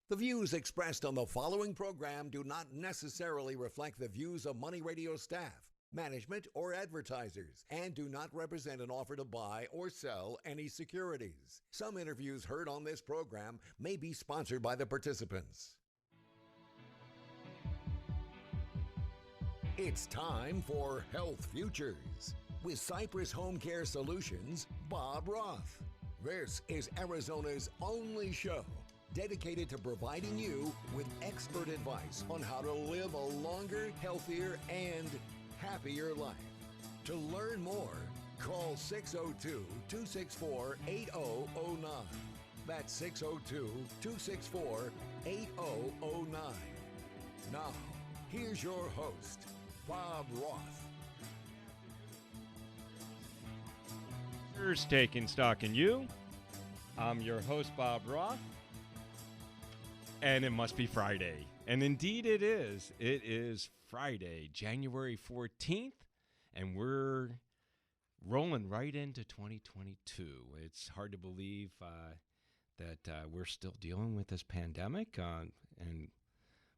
The views expressed on the following program do not necessarily reflect the views of Money Radio staff, management, or advertisers, and do not represent an offer to buy or sell any securities. Some interviews heard on this program may be sponsored by the participants. It's time for Health Futures with Cypress Home Care Solutions, Bob Roth. This is Arizona's only show dedicated to providing you with expert advice on how to live a longer, healthier, and happier life. To learn more, call 602-264-8009. That's 602-264-8009. Now, here's your host, Bob Roth. Here's Taking Stock in You. I'm your host, Bob Roth. And it must be Friday. And indeed it is. It is Friday, January 14th, and we're rolling right into 2022. It's hard to believe that we're still dealing with this pandemic, and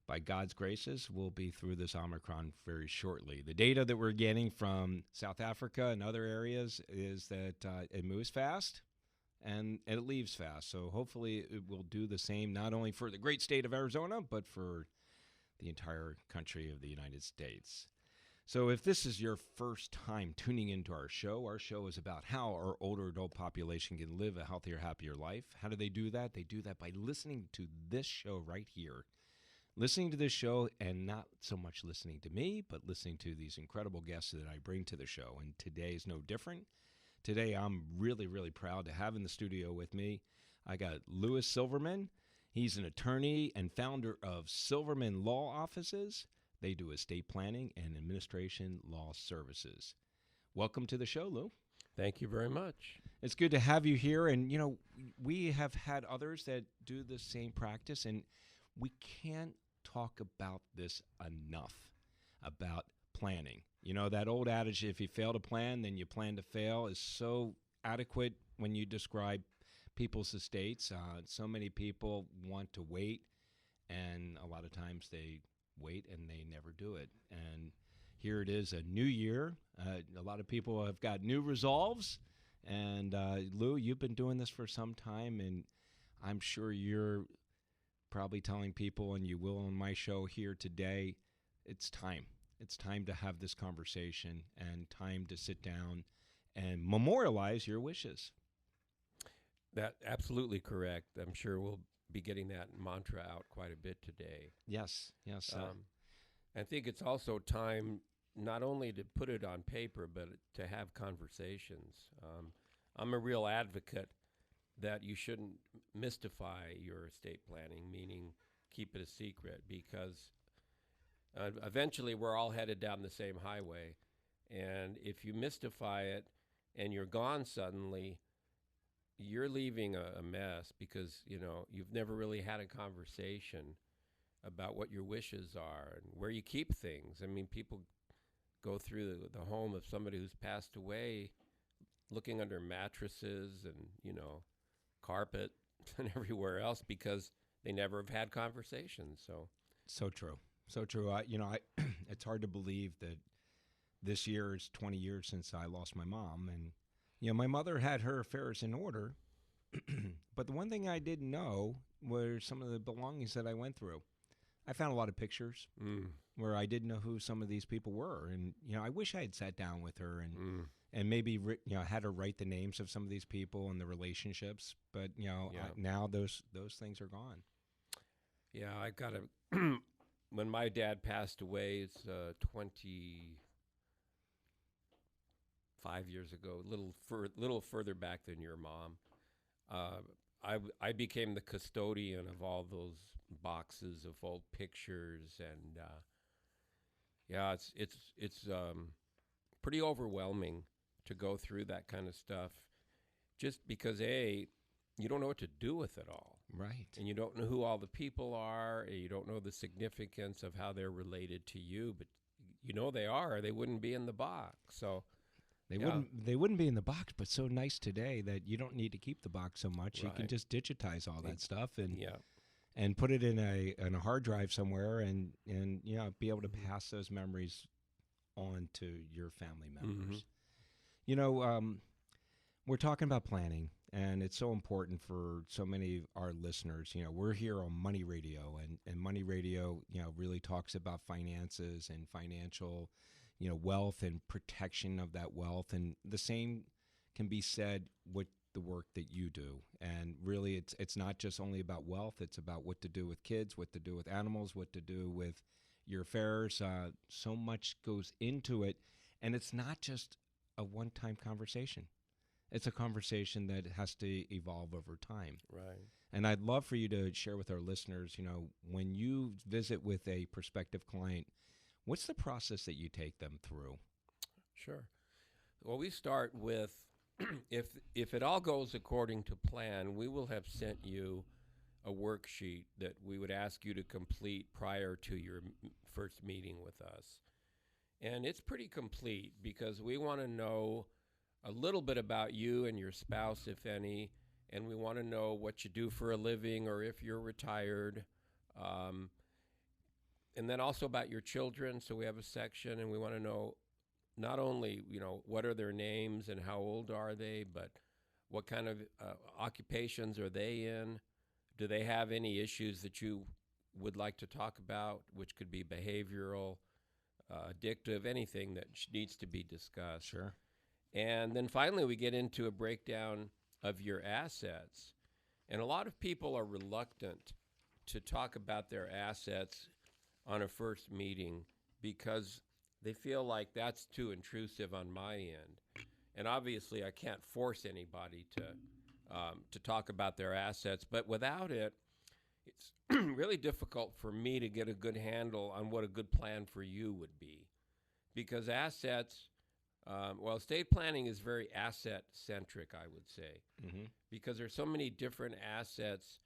by God's graces, we'll be through this Omicron very shortly. The data that we're getting from South Africa and other areas is that it moves fast. And it leaves fast. So hopefully it will do the same, not only for the great state of Arizona, but for the entire country of the United States. So if this is your first time tuning into our show is about how our older adult population can live a healthier, happier life. How do they do that? They do that by listening to this show right here. Listening to this show, and not so much listening to me, but listening to these incredible guests that I bring to the show. And today is no different. Today, I'm really, really proud to have in the studio with me, I got Louis Silverman. He's an attorney and founder of Silverman Law Offices. They do estate planning and administration law services. Welcome to the show, Lou. Thank you very much. It's good to have you here. And, you know, we have had others that do the same practice, and we can't talk about this enough, about planning. You know, that old adage, if you fail to plan, then you plan to fail, is so adequate when you describe people's estates. So many people want to wait, and a lot of times they wait and they never do it. And here it is, a new year. A lot of people have got new resolves. And Lou, you've been doing this for some time, and I'm sure you're probably telling people, and you will on my show here today, it's time. It's time to have this conversation and time to sit down and memorialize your wishes. That's absolutely correct. I'm sure we'll be getting that mantra out quite a bit today. Yes. I think it's also time not only to put it on paper, but to have conversations. I'm a real advocate that you shouldn't mystify your estate planning, meaning keep it a secret, because eventually, we're all headed down the same highway, and if you mystify it and you're gone suddenly, you're leaving a mess because, you know, you've never really had a conversation about what your wishes are and where you keep things. I mean, people go through the home of somebody who's passed away looking under mattresses and, you know, carpet and everywhere else because they never have had conversations. So true. So true. It's hard to believe that this year is 20 years since I lost my mom. And, you know, my mother had her affairs in order. But the one thing I didn't know were some of the belongings that I went through. I found a lot of pictures where I didn't know who some of these people were. And, you know, I wish I had sat down with her and maybe, had her write the names of some of these people and the relationships. But, you know, now those things are gone. Yeah, I got to... When my dad passed away, it's 25 years ago, a little further back than your mom. I became the custodian of all those boxes of old pictures, and it's pretty overwhelming to go through that kind of stuff, just because you don't know what to do with it all. Right. And you don't know who all the people are, and you don't know the significance of how they're related to you, but you know they are, or they wouldn't be in the box. So They wouldn't be in the box, but so nice today that you don't need to keep the box so much. Right. You can just digitize all that stuff, and and put it in a hard drive somewhere, and be able to pass those memories on to your family members. We're talking about planning, and it's so important for so many of our listeners. We're here on Money Radio, and Money Radio, really talks about finances and financial, wealth and protection of that wealth. And the same can be said with the work that you do. And really, it's not just only about wealth. It's about what to do with kids, what to do with animals, what to do with your affairs. So much goes into it, and it's not just a one-time conversation. It's a conversation that has to evolve over time. Right. And I'd love for you to share with our listeners, when you visit with a prospective client, what's the process that you take them through? Sure. Well, we start with, if it all goes according to plan, we will have sent you a worksheet that we would ask you to complete prior to your first meeting with us. And it's pretty complete because we want to know a little bit about you and your spouse, if any, and we want to know what you do for a living or if you're retired. And then also about your children. So we have a section, and we want to know not only, what are their names and how old are they, but what kind of occupations are they in? Do they have any issues that you would like to talk about, which could be behavioral, addictive, anything that needs to be discussed? Sure. And then finally, we get into a breakdown of your assets. And a lot of people are reluctant to talk about their assets on a first meeting because they feel like that's too intrusive on my end. And obviously, I can't force anybody to talk about their assets. But without it, it's really difficult for me to get a good handle on what a good plan for you would be. Because assets... estate planning is very asset-centric, I would say, because there's so many different assets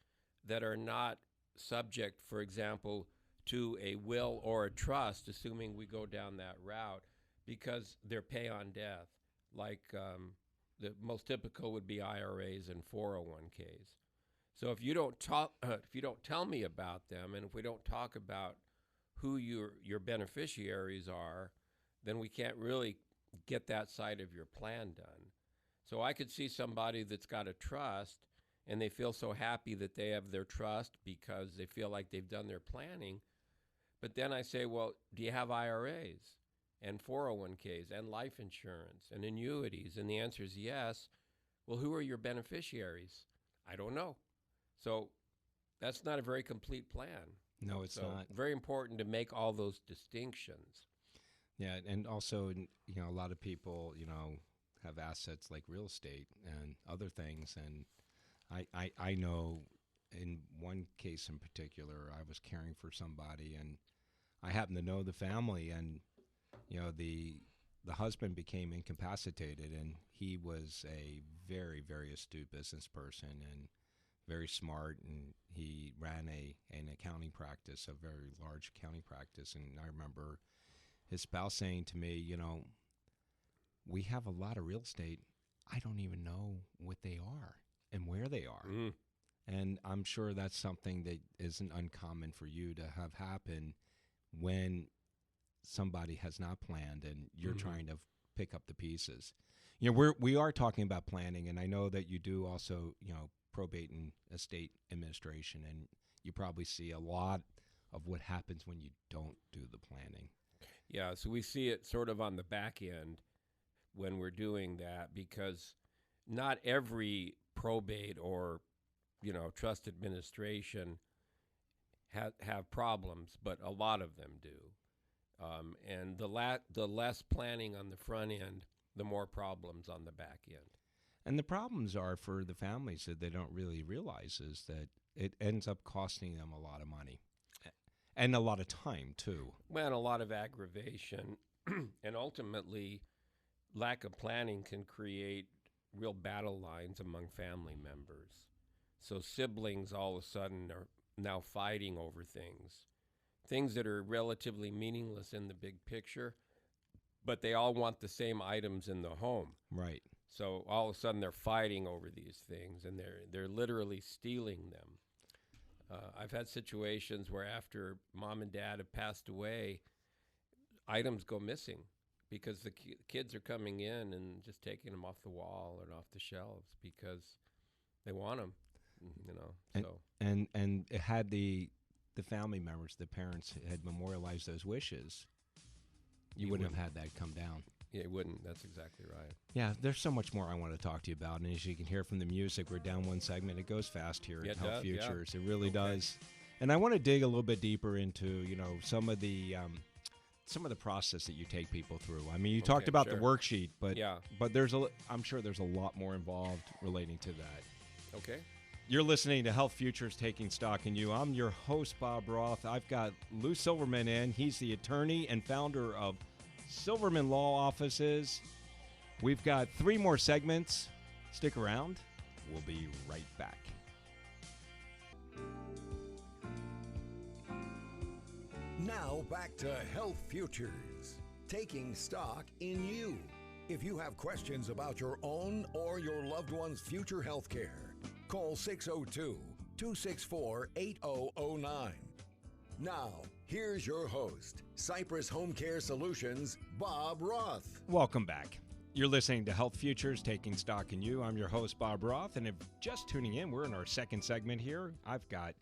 that are not subject, for example, to a will or a trust, assuming we go down that route, because they're pay on death. Like the most typical would be IRAs and 401ks. So if you don't tell me about them, and if we don't talk about who your beneficiaries are, then we can't really get that side of your plan done. So I could see somebody that's got a trust and they feel so happy that they have their trust because they feel like they've done their planning. But then I say, well, do you have IRAs and 401ks and life insurance and annuities? And the answer is yes. Well, who are your beneficiaries? I don't know. So that's not a very complete plan. No, it's not. Very important to make all those distinctions. Yeah, and also, a lot of people, have assets like real estate and other things. And I know in one case in particular, I was caring for somebody, and I happen to know the family, and, the husband became incapacitated, and he was a very, very astute business person and very smart, and he ran an accounting practice, a very large accounting practice. And I remember his spouse saying to me, we have a lot of real estate. I don't even know what they are and where they are. Mm. And I'm sure that's something that isn't uncommon for you to have happen when somebody has not planned and you're trying to pick up the pieces. We are talking about planning, and I know that you do also, probate and estate administration, and you probably see a lot of what happens when you don't do the planning. Yeah, so we see it sort of on the back end when we're doing that, because not every probate or, trust administration have problems, but a lot of them do. And the less planning on the front end, the more problems on the back end. And the problems are for the families that they don't really realize is that it ends up costing them a lot of money. And a lot of time, too. Well, and a lot of aggravation. And ultimately, lack of planning can create real battle lines among family members. So siblings all of a sudden are now fighting over things that are relatively meaningless in the big picture, but they all want the same items in the home. Right. So all of a sudden they're fighting over these things, and they're literally stealing them. I've had situations where after mom and dad have passed away, items go missing because the kids are coming in and just taking them off the wall and off the shelves because they want them, And so. and it had the family members, the parents had memorialized those wishes, you wouldn't have had that come down. Yeah, it wouldn't. That's exactly right. Yeah, there's so much more I want to talk to you about. And as you can hear from the music, we're down one segment. It goes fast here Yeah, at it Health does, yeah. Futures. It really does. And I want to dig a little bit deeper into, some of the process that you take people through. I mean, you talked about sure. the worksheet, but Yeah. but I'm sure there's a lot more involved relating to that. Okay. You're listening to Health Futures Taking Stock in You. I'm your host, Bob Roth. I've got Lou Silverman in. He's the attorney and founder of Silverman Law Offices. We've got 3 more segments. Stick around. We'll be right back. Now back to Health Futures, taking stock in you. If you have questions about your own or your loved one's future health care, call 602-264-8009. Now, here's your host, Cypress Home Care Solutions, Bob Roth. Welcome back. You're listening to Health Futures Taking Stock in You. I'm your host, Bob Roth, and if just tuning in, we're in our second segment here. I've got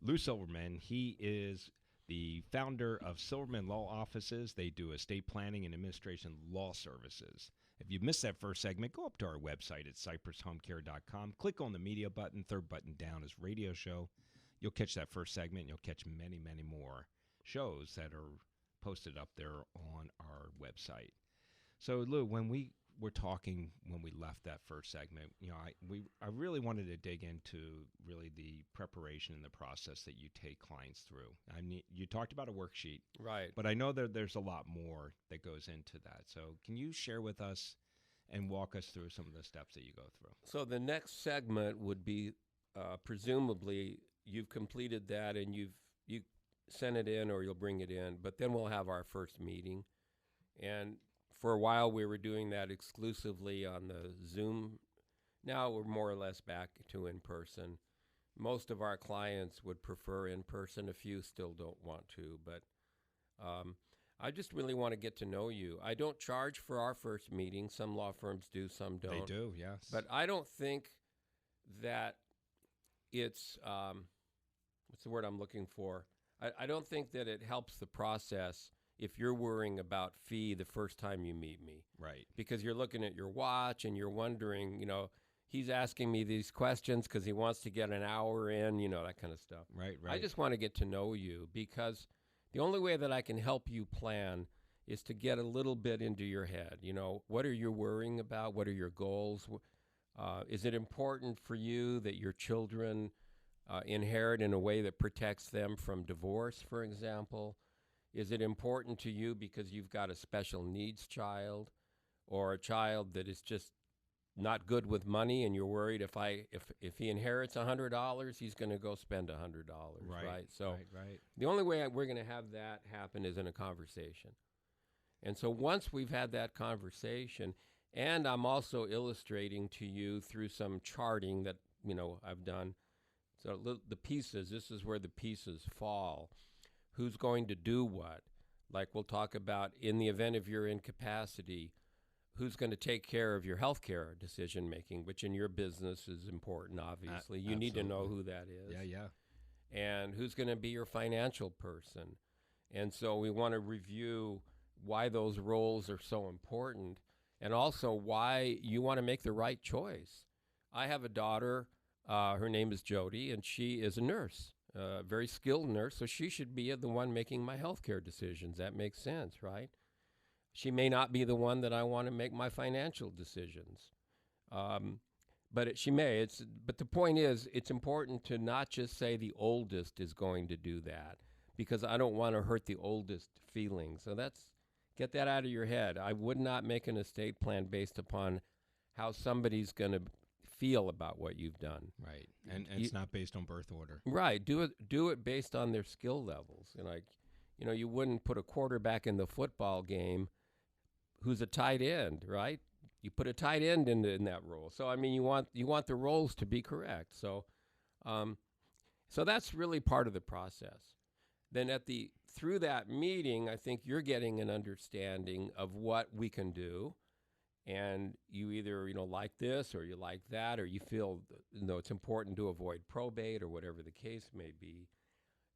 Lou Silverman. He is the founder of Silverman Law Offices. They do estate planning and administration law services. If you missed that first segment, go up to our website at cypresshomecare.com. Click on the media button. Third button down is radio show. You'll catch that first segment, and you'll catch many, many more shows that are posted up there on our website. So, Lou, when we were talking when we left that first segment, I really wanted to dig into really the preparation and the process that you take clients through. I mean, you talked about a worksheet, Right. but I know that there's a lot more that goes into that. So, can you share with us and walk us through some of the steps that you go through? So the next segment would be presumably you've completed that and you sent it in or you'll bring it in, but then we'll have our first meeting. And for a while we were doing that exclusively on the Zoom. Now we're more or less back to in-person. Most of our clients would prefer in-person. A few still don't want to, but I just really want to get to know you. I don't charge for our first meeting. Some law firms do, some don't. They do, yes. But I don't think that it's, what's the word I'm looking for? I don't think that it helps the process if you're worrying about fee the first time you meet me. Right. Because you're looking at your watch and you're wondering, he's asking me these questions because he wants to get an hour in, that kind of stuff. Right. I just want to get to know you because the only way that I can help you plan is to get a little bit into your head. What are you worrying about? What are your goals? Is it important for you that your children inherit in a way that protects them from divorce, for example? Is it important to you because you've got a special needs child or a child that is just not good with money and you're worried if he inherits $100, he's going to go spend $100, right? So right. the only way we're going to have that happen is in a conversation. And so once we've had that conversation, and I'm also illustrating to you through some charting that, I've done. So the pieces, this is where the pieces fall. Who's going to do what? Like we'll talk about in the event of your incapacity, who's going to take care of your health care decision-making, which in your business is important, obviously. You need to know who that is. Yeah. And who's going to be your financial person. And so we want to review why those roles are so important and also why you want to make the right choice. I have a daughter, her name is Jody, and she is a nurse. A very skilled nurse, so she should be the one making my healthcare decisions. That makes sense, right? She may not be the one that I want to make my financial decisions, but she may. But the point is, it's important to not just say the oldest is going to do that because I don't want to hurt the oldest feelings. So get that out of your head. I would not make an estate plan based upon how somebody's going to feel about what you've done. Right. And it's not based on birth order. Right. Do it based on their skill levels. You wouldn't put a quarterback in the football game who's a tight end, right? You put a tight end in that role. So I mean, you want the roles to be correct. So So that's really part of the process. Then through that meeting, I think you're getting an understanding of what we can do, and you either like this or you like that, or you feel it's important to avoid probate or whatever the case may be.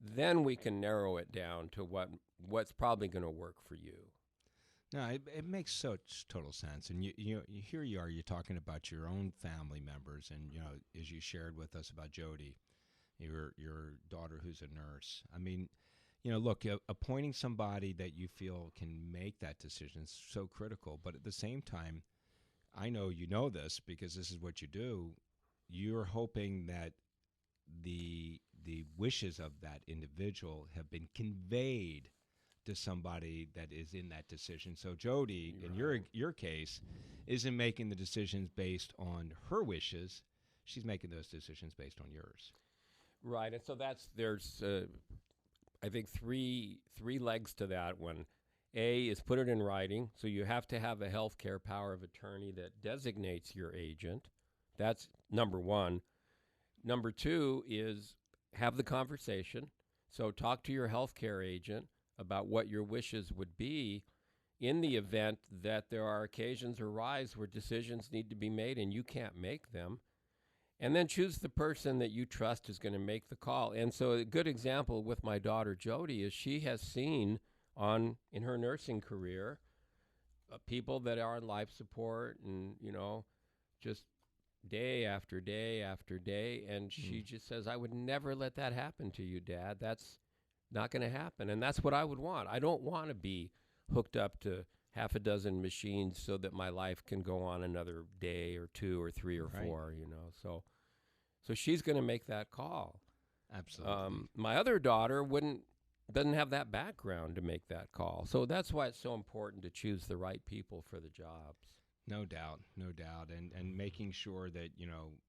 Then we can narrow it down to what's probably going to work for you. No, it makes such total sense. And here you are, you're talking about your own family members, and as you shared with us about Jody, your daughter who's a nurse. I mean, look, appointing somebody that you feel can make that decision is so critical. But at the same time, I know you know this because this is what you do. You're hoping that the wishes of that individual have been conveyed to somebody that is in that decision. So Jody, in your case, isn't making the decisions based on her wishes. She's making those decisions based on yours. Right, and so there's I think three legs to that one. A is put it in writing, so you have to have a healthcare power of attorney that designates your agent. That's number one. Number two is have the conversation. So talk to your healthcare agent about what your wishes would be in the event that there are occasions arise where decisions need to be made and you can't make them. And then choose the person that you trust is going to make the call. And so a good example with my daughter Jody is she has seen in her nursing career people that are on life support and just day after day after day, and she just says, I would never let that happen to you, Dad. That's not going to happen. And that's what I would want. I don't want to be hooked up to half a dozen machines so that my life can go on another day or two or three or four, So she's going to make that call. Absolutely. My other daughter doesn't have that background to make that call. So that's why it's so important to choose the right people for the jobs. No doubt. And making sure that,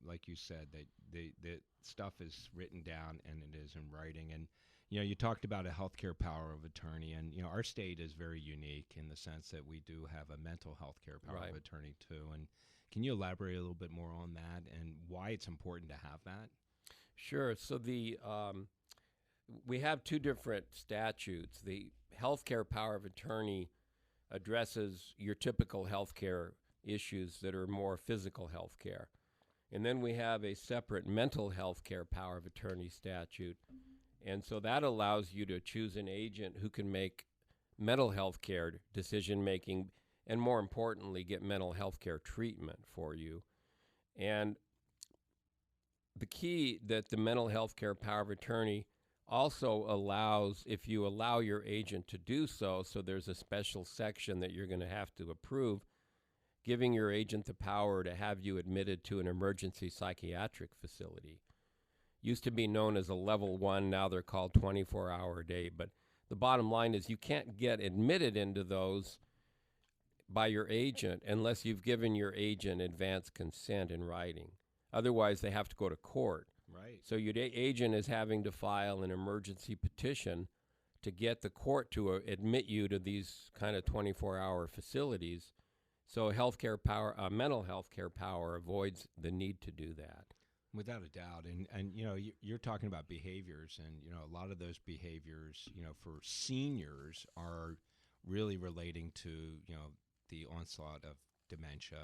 like you said, that the stuff is written down and it is in writing. And, you talked about a healthcare power of attorney, and, our state is very unique in the sense that we do have a mental health care power of attorney too. And can you elaborate a little bit more on that and why it's important to have that? Sure. So we have two different statutes. The healthcare power of attorney addresses your typical healthcare issues that are more physical health care. And then we have a separate mental health care power of attorney statute. And so that allows you to choose an agent who can make mental health care decision making and, more importantly, get mental health care treatment for you. And the key that the mental health care power of attorney also allows, if you allow your agent to do so there's a special section that you're going to have to approve, giving your agent the power to have you admitted to an emergency psychiatric facility. Used to be known as a level 1, now they're called 24-hour-a-day. But the bottom line is you can't get admitted into those by your agent unless you've given your agent advance consent in writing. Otherwise, they have to go to court. Right. So your agent is having to file an emergency petition to get the court to admit you to these kind of 24-hour facilities. So mental health care power avoids the need to do that. Without a doubt. And you're talking about behaviors, and, a lot of those behaviors, for seniors are really relating to, the onslaught of dementia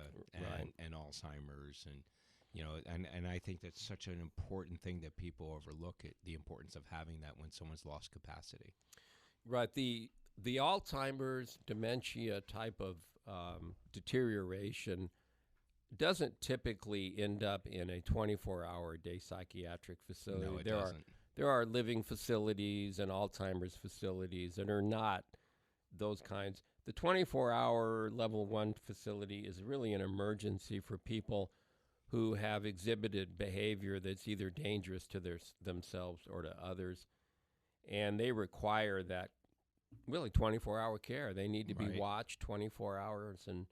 and Alzheimer's. And, and I think that's such an important thing that people overlook, the importance of having that when someone's lost capacity. Right. The Alzheimer's, dementia type of deterioration doesn't typically end up in a 24-hour-a-day psychiatric facility. No, it doesn't. There are living facilities and Alzheimer's facilities that are not those kinds. The 24-hour level 1 facility is really an emergency for people who have exhibited behavior that's either dangerous to themselves or to others, and they require that really 24-hour care. They need to be watched 24 hours, and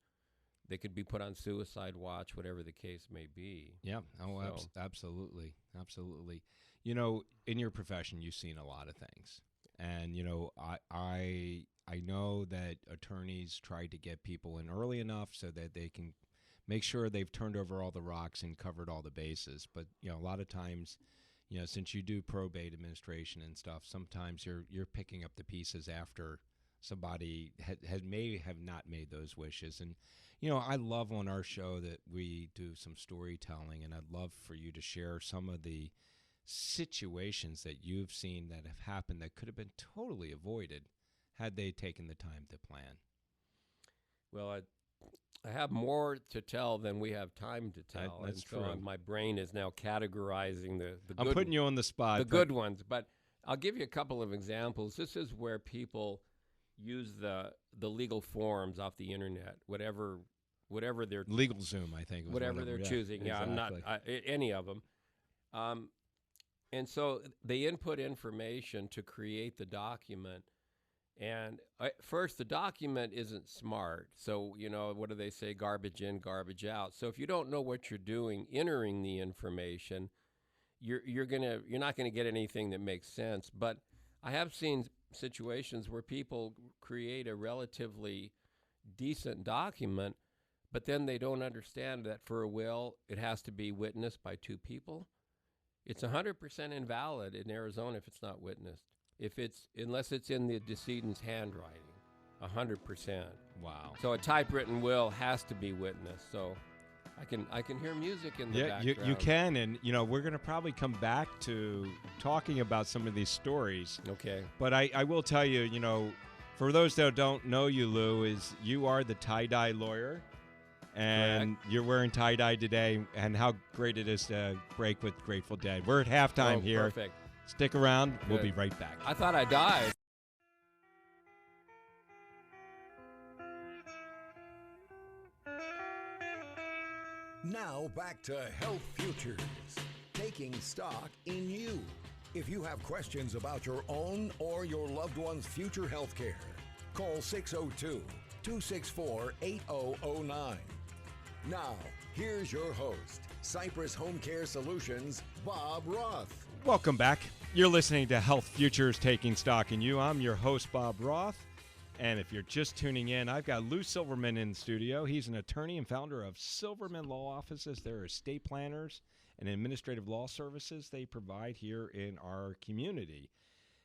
they could be put on suicide watch, whatever the case may be. Yeah. Oh, absolutely. Absolutely. In your profession, you've seen a lot of things. And, I know that attorneys try to get people in early enough so that they can make sure they've turned over all the rocks and covered all the bases. But, a lot of times, since you do probate administration and stuff, sometimes you're picking up the pieces after somebody may have not made those wishes. And I love on our show that we do some storytelling, and I'd love for you to share some of the situations that you've seen that have happened that could have been totally avoided had they taken the time to plan. Well, I have more to tell than we have time to tell. That's and so true. my brain is now categorizing the I'm good, putting you on the spot. the good ones. But I'll give you a couple of examples. This is where people use the legal forms off the internet, whatever they're LegalZoom, I think. Was whatever one of they're them. Yeah, choosing. Yeah, exactly. I'm not any of them. And so they input information to create the document. And first, the document isn't smart. So, what do they say? Garbage in, garbage out. So if you don't know what you're doing, entering the information, you're not gonna get anything that makes sense. But I have seen situations where people create a relatively decent document, but then they don't understand that for a will, it has to be witnessed by two people. It's 100% invalid in Arizona if it's not witnessed. Unless it's in the decedent's handwriting, 100%. Wow. So a typewritten will has to be witnessed. So I can hear music in the Yeah, background. you can, and we're going to probably come back to talking about some of these stories. Okay. But I will tell you, for those that don't know you, Lou, you are the tie-dye lawyer, and you're wearing tie-dye today, and how great it is to break with Grateful Dead. We're at halftime here. Perfect. Stick around. We'll Good. be right back. I thought I died. Now back to Health Futures, taking stock in you. If you have questions about your own or your loved one's future health care, call 602-264-8009. Now, here's your host, Cypress Home Care Solutions, Bob Roth. Welcome back. You're listening to Health Futures, taking stock in you. I'm your host, Bob Roth. And if you're just tuning in, I've got Lou Silverman in the studio. He's an attorney and founder of Silverman Law Offices. They're estate planners and administrative law services they provide here in our community.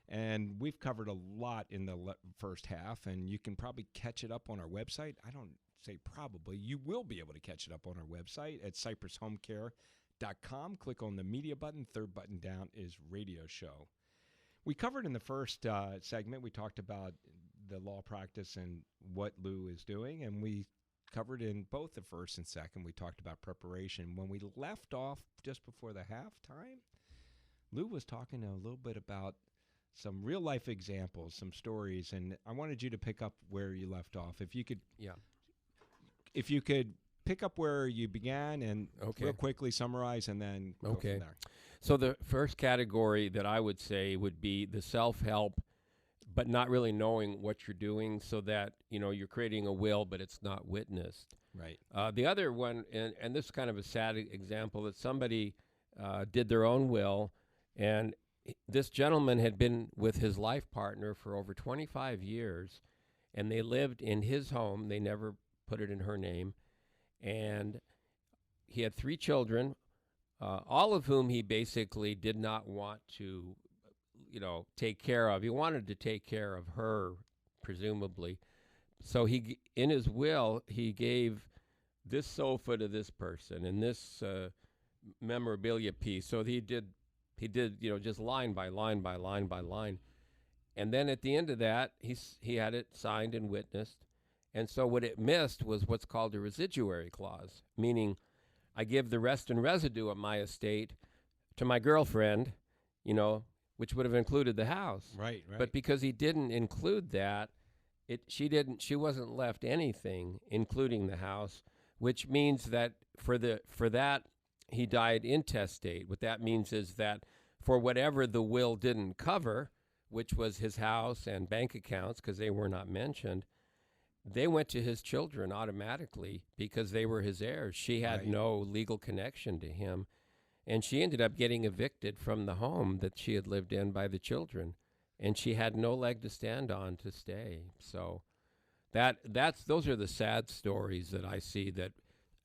And we've covered a lot in the first half, and you can probably catch it up on our website. I don't say probably. You will be able to catch it up on our website at cypresshomecare.com. Click on the media button. Third button down is radio show. We covered in the first segment, we talked about the law practice and what Lou is doing, and we covered in both the first and second. We talked about preparation. When we left off just before the halftime, Lou was talking a little bit about some real life examples, some stories, and I wanted you to pick up where you left off. If you could, if you could pick up where you began and real quickly summarize, and then go from there. So the first category that I would say would be the self-help, but not really knowing what you're doing, so that you're creating a will, but it's not witnessed. Right. The other one, and this is kind of a sad example, that somebody did their own will, and this gentleman had been with his life partner for over 25 years, and they lived in his home. They never put it in her name, and he had 3 children, all of whom he basically did not want to take care of. He wanted to take care of her, presumably. So he, in his will, he gave this sofa to this person and this memorabilia piece. So he did, just line by line by line by line. And then at the end of that, he had it signed and witnessed. And so what it missed was what's called a residuary clause, meaning I give the rest and residue of my estate to my girlfriend, which would have included the house. Right. But because he didn't include that, she wasn't left anything, including the house, which means that for that he died intestate. What that means is that for whatever the will didn't cover, which was his house and bank accounts, because they were not mentioned, they went to his children automatically because they were his heirs. She had no legal connection to him. And she ended up getting evicted from the home that she had lived in by the children. And she had no leg to stand on to stay. So those are the sad stories that I see, that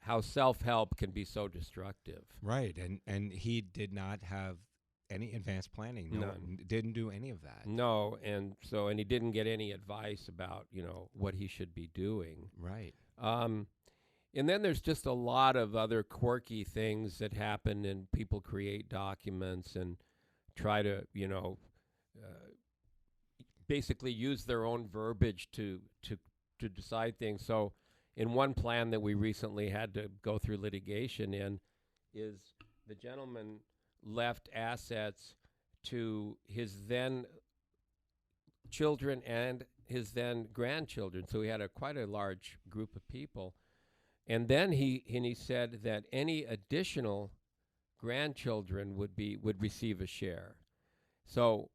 how self-help can be so destructive. Right. And he did not have any advanced planning. None. Didn't do any of that. No, and he didn't get any advice about what he should be doing. Right. And then there's just a lot of other quirky things that happen, and people create documents and try to basically use their own verbiage to decide things. So in one plan that we recently had to go through litigation in, is the gentleman left assets to his then children and his then grandchildren. So he had quite a large group of people. And then he said that any additional grandchildren would receive a share. So,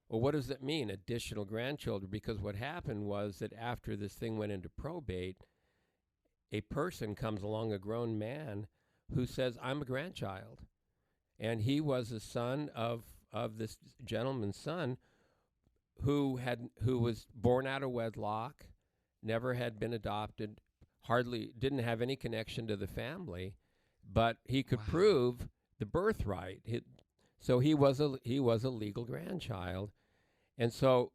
well, what does it mean, additional grandchildren? Because what happened was that after this thing went into probate, a person comes along, a grown man, who says, I'm a grandchild. And he was a son of this gentleman's son who was born out of wedlock, never had been adopted, didn't have any connection to the family, but he could prove the birthright. So he was a legal grandchild. And so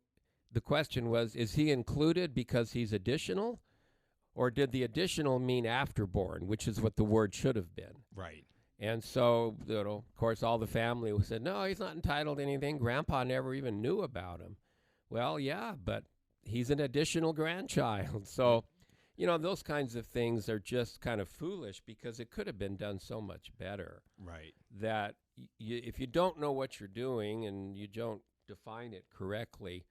the question was, is he included because he's additional, or did the additional mean afterborn, which is what the word should have been? Right. And so, of course, all the family said, no, he's not entitled to anything. Grandpa never even knew about him. Well, yeah, but he's an additional grandchild. So, those kinds of things are just kind of foolish, because it could have been done so much better. Right. That if you don't know what you're doing and you don't define it correctly,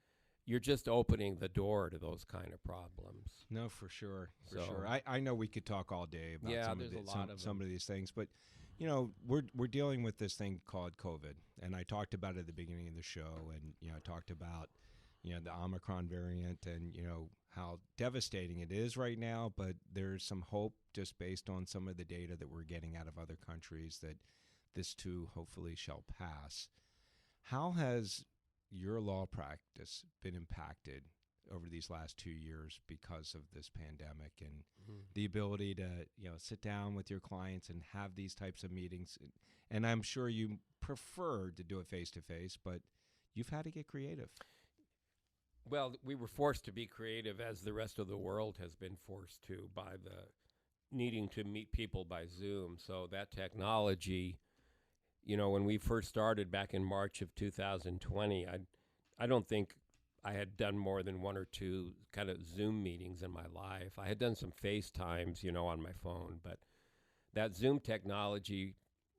you're just opening the door to those kind of problems. No, for sure. Sure. I know we could talk all day about some of these things, but we're dealing with this thing called COVID, and I talked about it at the beginning of the show, and I talked about the Omicron variant, and how devastating it is right now, but there's some hope just based on some of the data that we're getting out of other countries that this too hopefully shall pass. How has your law practice been impacted over these last 2 years because of this pandemic and the ability to sit down with your clients and have these types of meetings? And I'm sure you prefer to do it face to face, but you've had to get creative. Well, we were forced to be creative, as the rest of the world has been forced to, by the needing to meet people by Zoom. So that technology, when we first started back in March of 2020, I don't think I had done more than one or two kind of Zoom meetings in my life. I had done some FaceTimes, on my phone, but that Zoom technology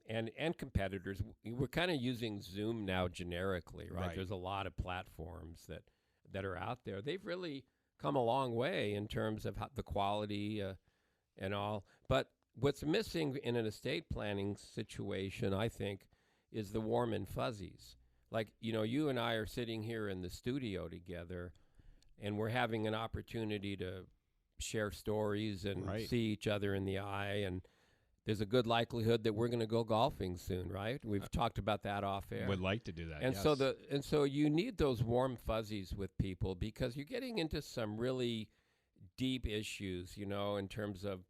and competitors, we're kind of using Zoom now generically, right? There's a lot of platforms that are out there. They've really come a long way in terms of the quality and all. But what's missing in an estate planning situation, I think, is the warm and fuzzies. Like, you and I are sitting here in the studio together, and we're having an opportunity to share stories and see each other in the eye, and there's a good likelihood that we're going to go golfing soon, right? We've talked about that off air. Would like to do that. And yes. so you need those warm fuzzies with people, because you're getting into some really deep issues, in terms of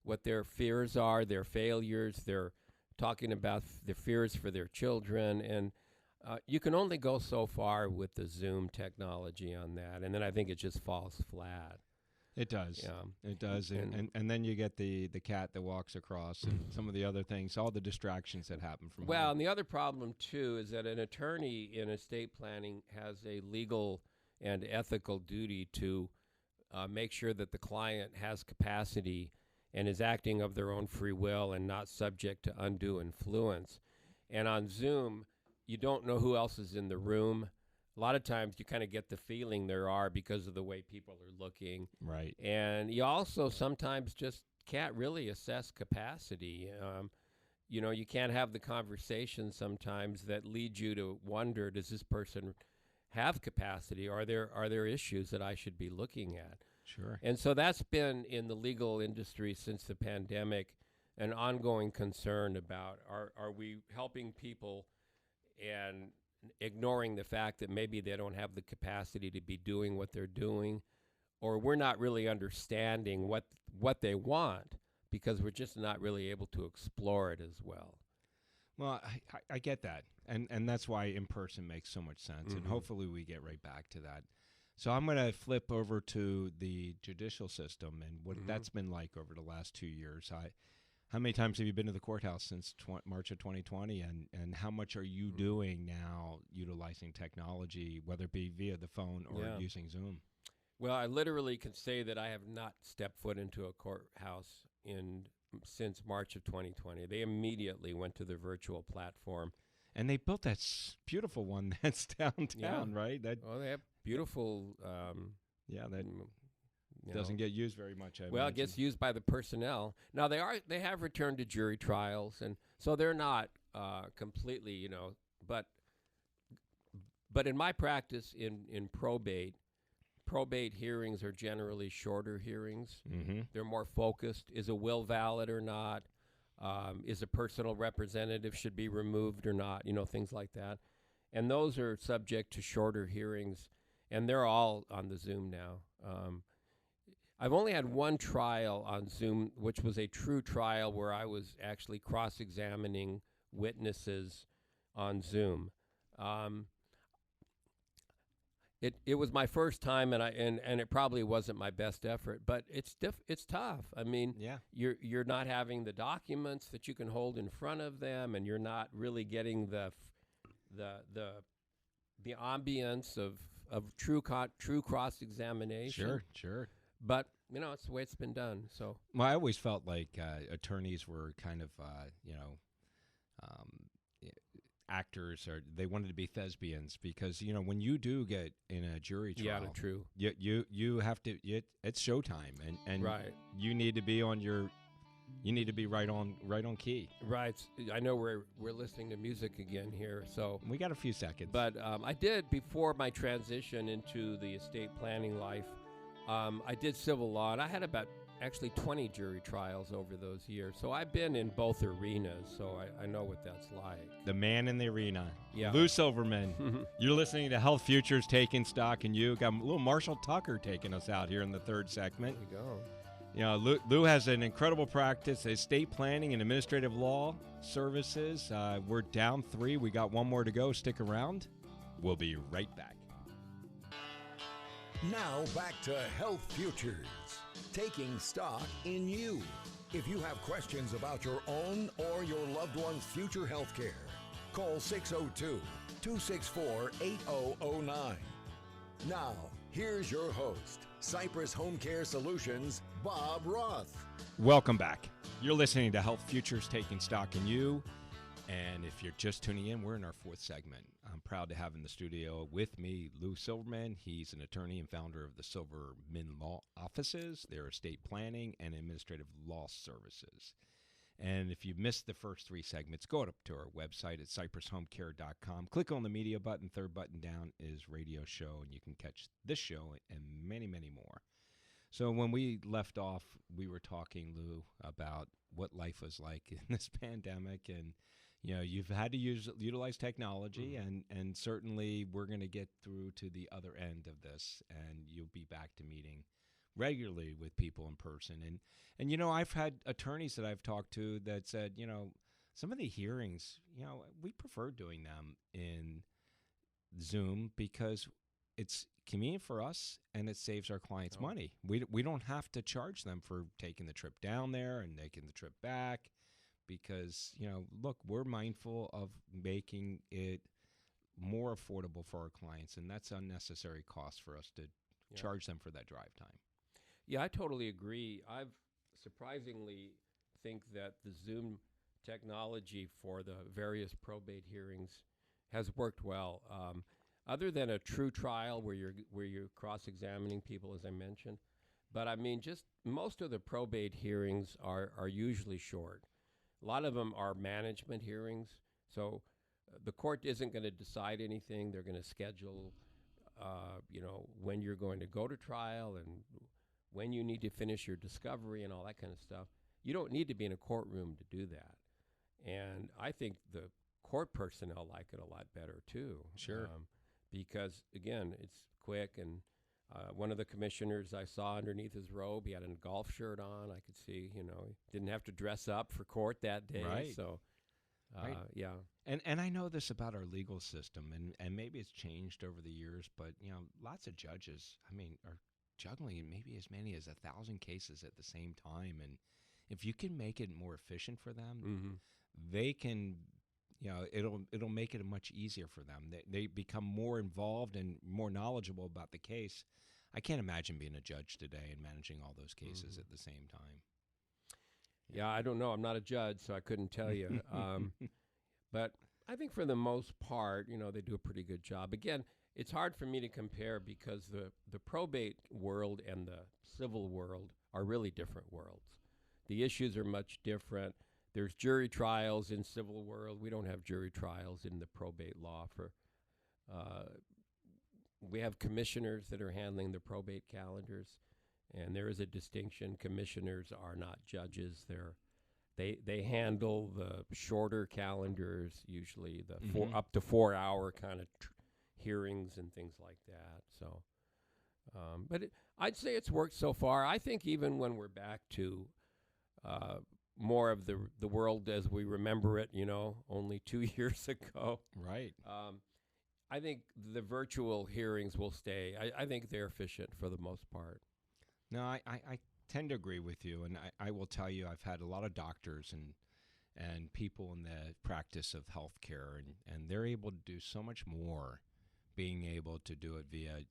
what their fears are, their failures. They're talking about their fears for their children, and you can only go so far with the Zoom technology on that, and then I think it just falls flat. It does. Yeah. It does. And then you get the cat that walks across and some of the other things, all the distractions that happen from Well, home. and the other problem, too, is that an attorney in estate planning has a legal and ethical duty to make sure that the client has capacity and is acting of their own free will and not subject to undue influence. And on Zoom, you don't know who else is in the room. A lot of times you kind of get the feeling there are, because of the way people are looking. Right. And you also sometimes just can't really assess capacity. You can't have the conversation sometimes that lead you to wonder, does this person have capacity? Are there issues that I should be looking at? Sure. And so that's been in the legal industry since the pandemic an ongoing concern about, are we helping people and ignoring the fact that maybe they don't have the capacity to be doing what they're doing, or we're not really understanding what they want, because we're just not really able to explore it as well. Well, I get that, and that's why in person makes so much sense, and Mhm. hopefully we get right back to that. So I'm going to flip over to the judicial system and what Mhm. that's been like over the last 2 years. How many times have you been to the courthouse since March of 2020, and how much are you Mhm. doing now utilizing technology, whether it be via the phone or Yeah. using Zoom? Well, I literally can say that I have not stepped foot into a courthouse since March of 2020. They immediately went to the virtual platform. And they built that beautiful one that's Yeah. downtown, right? That Well, they have beautiful, yeah, that mm, doesn't get used very much. I well, it imagine. gets used by the personnel. Now they have returned to jury trials, and so they're not completely, but in my practice in probate hearings are generally shorter hearings. Mm-hmm. They're more focused. Is a will valid or not? Is a personal representative should be removed or not? Things like that. And those are subject to shorter hearings, and they're all on the Zoom now. I've only had one trial on Zoom, which was a true trial where I was actually cross-examining witnesses on Zoom. Um, it was my first time, and it probably wasn't my best effort, but it's tough. I mean, Yeah. you're not having the documents that you can hold in front of them, and you're not really getting the ambience of true cross examination. Sure. But it's the way it's been done. So Well, I always felt like attorneys were kind of, um, y- actors, or they wanted to be thespians because when you do get in a jury yeah, trial, true. you have to. It's showtime, and Right. you need to be you need to be right on key. Right. I know we're listening to music again here. So, We got a few seconds, but I did before my transition into the estate planning life. I did civil law, and I had about actually 20 jury trials over those years. So I've been in both arenas, so I know what that's like. the man in the arena, Yeah. Lou Silverman. You're listening to Health Futures Taking Stock, and you got a little Marshall Tucker taking us out here in the third segment. There you go. Lou has an incredible practice, estate planning and administrative law services. We're down 3. We got one more to go. Stick around. We'll be right back. Now back to Health Futures, taking stock in you. If you have questions about your own or your loved one's future health care, call 602-264-8009. Now, here's your host, Cypress Home Care Solutions, Bob Roth. Welcome back. You're listening to Health Futures Taking Stock in You. And if you're just tuning in, we're in our 4th segment. I'm proud to have in the studio with me Lou Silverman. He's an attorney and founder of the Silverman Law Offices, their estate planning and administrative law services. And if you missed the first 3 segments, go up to our website at cypresshomecare.com. Click on the media button. 3rd button down is radio show, and you can catch this show and many, many more. So when we left off, we were talking, Lou, about what life was like in this pandemic, and you've had to utilize technology, and certainly we're going to get through to the other end of this, and you'll be back to meeting regularly with people in person. And I've had attorneys that I've talked to that said, some of the hearings, we prefer doing them in Zoom because it's convenient for us and it saves our clients money. We don't have to charge them for taking the trip down there and taking the trip back because, look, we're mindful of making it more affordable for our clients, and that's unnecessary cost for us to charge them for that drive time. Yeah, I totally agree. I've surprisingly think that the Zoom technology for the various probate hearings has worked well. Other than a true trial where you're cross-examining people, as I mentioned, but I mean, just most of the probate hearings are usually short. A lot of them are management hearings, so the court isn't going to decide anything. They're going to schedule, when you're going to go to trial and when you need to finish your discovery and all that kind of stuff. You don't need to be in a courtroom to do that. And I think the court personnel like it a lot better, too. Sure. Because, again, it's quick. And one of the commissioners I saw underneath his robe, he had a golf shirt on. I could see, he didn't have to dress up for court that day. Right. So Right. Yeah. And I know this about our legal system, and maybe it's changed over the years, but lots of judges, I mean, are juggling maybe as many as 1,000 cases at the same time, and if you can make it more efficient for them, Mm-hmm. they can, it'll make it much easier for them. They become more involved and more knowledgeable about the case. I can't imagine being a judge today and managing all those cases at the same time. Yeah, I don't know. I'm not a judge, so I couldn't tell you. But I think for the most part, they do a pretty good job. Again, it's hard for me to compare because the probate world and the civil world are really different worlds. The issues are much different. There's jury trials in civil world. We don't have jury trials in the probate law. We have commissioners that are handling the probate calendars, and there is a distinction. Commissioners are not judges. They handle the shorter calendars, usually the up to 4 hour kind of hearings and things like that. So, but I'd say it's worked so far. I think even when we're back to more of the world as we remember it, only 2 years ago. Right. I think the virtual hearings will stay. I think they're efficient for the most part. No, I tend to agree with you, and I will tell you I've had a lot of doctors and people in the practice of healthcare, and they're able to do so much more being able to do it via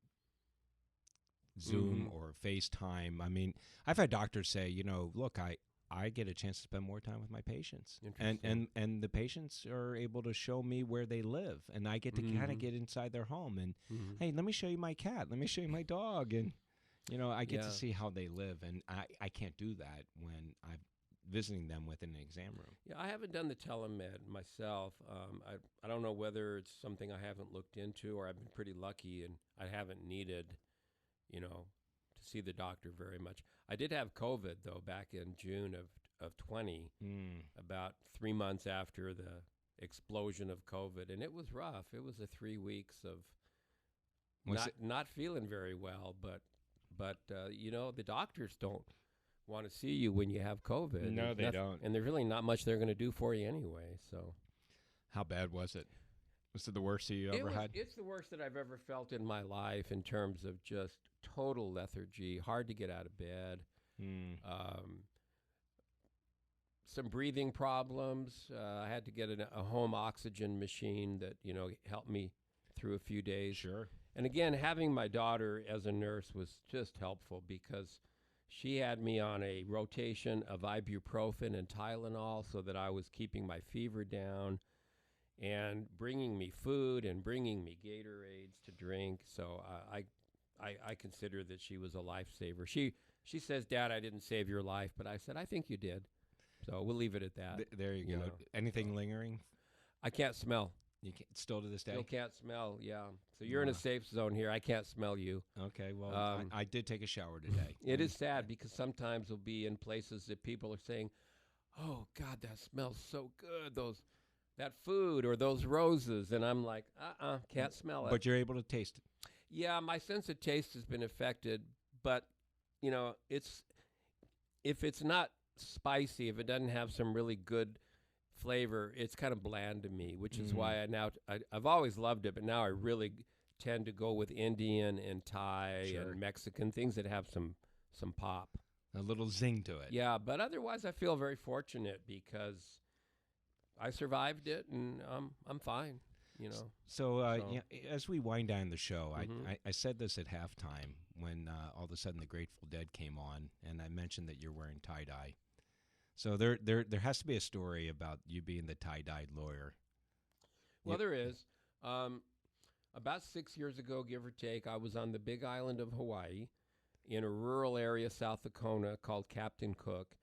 Zoom or FaceTime. I mean, I've had doctors say, look, I get a chance to spend more time with my patients, and the patients are able to show me where they live, and I get to kind of get inside their home and hey, let me show you my cat, let me show you my dog, and I get to see how they live, and I can't do that when I'm visiting them within an exam room. Yeah, I haven't done the telemed myself. I don't know whether it's something I haven't looked into, or I've been pretty lucky and I haven't needed, to see the doctor very much. I did have COVID, though, back in June of 20, about 3 months after the explosion of COVID, and it was rough. It was 3 weeks of not feeling very well, but the doctors don't want to see you when you have COVID. No, they don't. And there's really not much they're going to do for you anyway. So, how bad was it? Was it the worst that you ever had? It's the worst that I've ever felt in my life in terms of just total lethargy, hard to get out of bed, some breathing problems. I had to get a home oxygen machine that, helped me through a few days. Sure. And again, having my daughter as a nurse was just helpful because she had me on a rotation of ibuprofen and Tylenol so that I was keeping my fever down, and bringing me food and bringing me Gatorades to drink. So I consider that she was a lifesaver. She says, "Dad, I didn't save your life," but I said, "I think you did." So we'll leave it at that. There you go. Anything lingering? I can't smell. You can't, still to this day? Still can't smell, yeah. So you're in a safe zone here. I can't smell you. Okay, well, I did take a shower today. It is sad because sometimes we'll be in places that people are saying, "Oh, God, that smells so good, that food or those roses." And I'm like, can't smell it. But you're able to taste it. Yeah, my sense of taste has been affected. But, if it's not spicy, if it doesn't have some really good flavor, it's kind of bland to me, which is why I've always loved it, but now I really tend to go with Indian and Thai and Mexican, things that have some pop. A little zing to it. Yeah, but otherwise I feel very fortunate because I survived it and I'm fine, So, as we wind down the show, I said this at halftime when all of a sudden the Grateful Dead came on, and I mentioned that you're wearing tie-dye. So there has to be a story about you being the tie-dyed lawyer. Well, there is. About 6 years ago, give or take, I was on the Big Island of Hawaii in a rural area south of Kona called Captain Cook,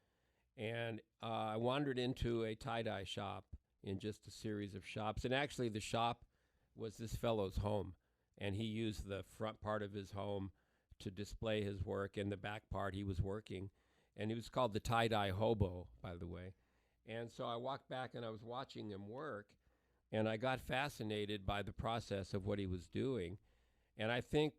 and I wandered into a tie-dye shop in just a series of shops. And actually, the shop was this fellow's home, and he used the front part of his home to display his work, and the back part he was working. And he was called the Tie-Dye Hobo, by the way. And so I walked back and I was watching him work, and I got fascinated by the process of what he was doing. And I think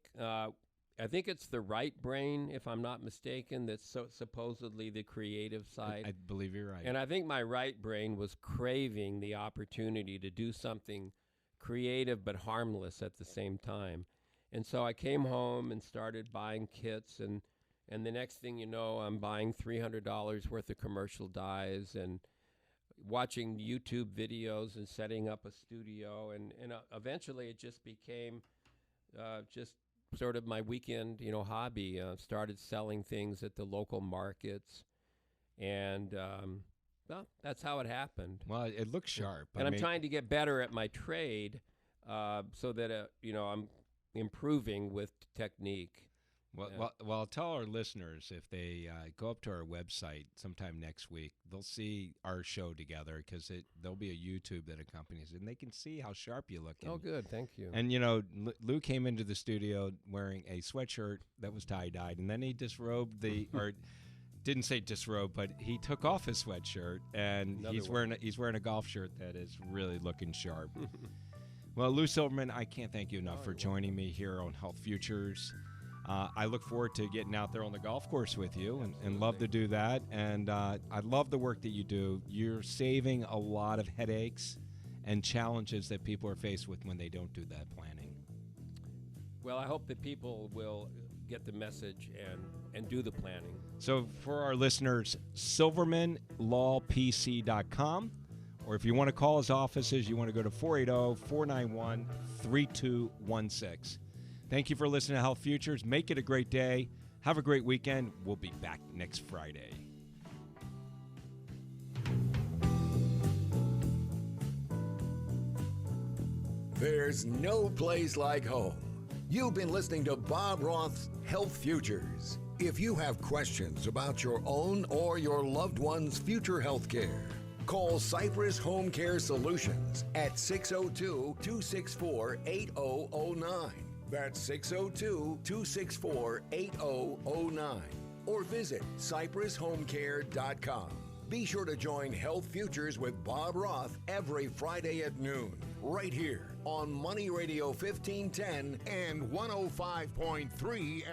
I think it's the right brain, if I'm not mistaken, that's supposedly the creative side. I believe you're right. And I think my right brain was craving the opportunity to do something creative but harmless at the same time. And so I came home and started buying kits, and the next thing you know, I'm buying $300 worth of commercial dyes and watching YouTube videos and setting up a studio. And eventually it just became just sort of my weekend, hobby. Started selling things at the local markets, and well, that's how it happened. Well, it looks sharp. And I'm trying to get better at my trade, so that I'm improving with technique. Well, tell our listeners if they go up to our website sometime next week, they'll see our show together because there'll be a YouTube that accompanies it, and they can see how sharp you look. Oh, good. Thank you. And, Lou came into the studio wearing a sweatshirt that was tie-dyed, and then he disrobed or didn't say disrobe, but he took off his sweatshirt, and he's wearing a golf shirt that is really looking sharp. Well, Lou Silverman, I can't thank you enough for joining me here on Health Futures. I look forward to getting out there on the golf course with you and love to do that. And I love the work that you do. You're saving a lot of headaches and challenges that people are faced with when they don't do that planning. Well, I hope that people will get the message and do the planning. So for our listeners, silvermanlawpc.com, or if you want to call his offices, you want to go to 480-491-3216. Thank you for listening to Health Futures. Make it a great day. Have a great weekend. We'll be back next Friday. There's no place like home. You've been listening to Bob Roth's Health Futures. If you have questions about your own or your loved one's future health care, call Cypress Home Care Solutions at 602-264-8009. That's 602-264-8009. Or visit cypresshomecare.com. Be sure to join Health Futures with Bob Roth every Friday at noon, right here on Money Radio 1510 and 105.3 FM.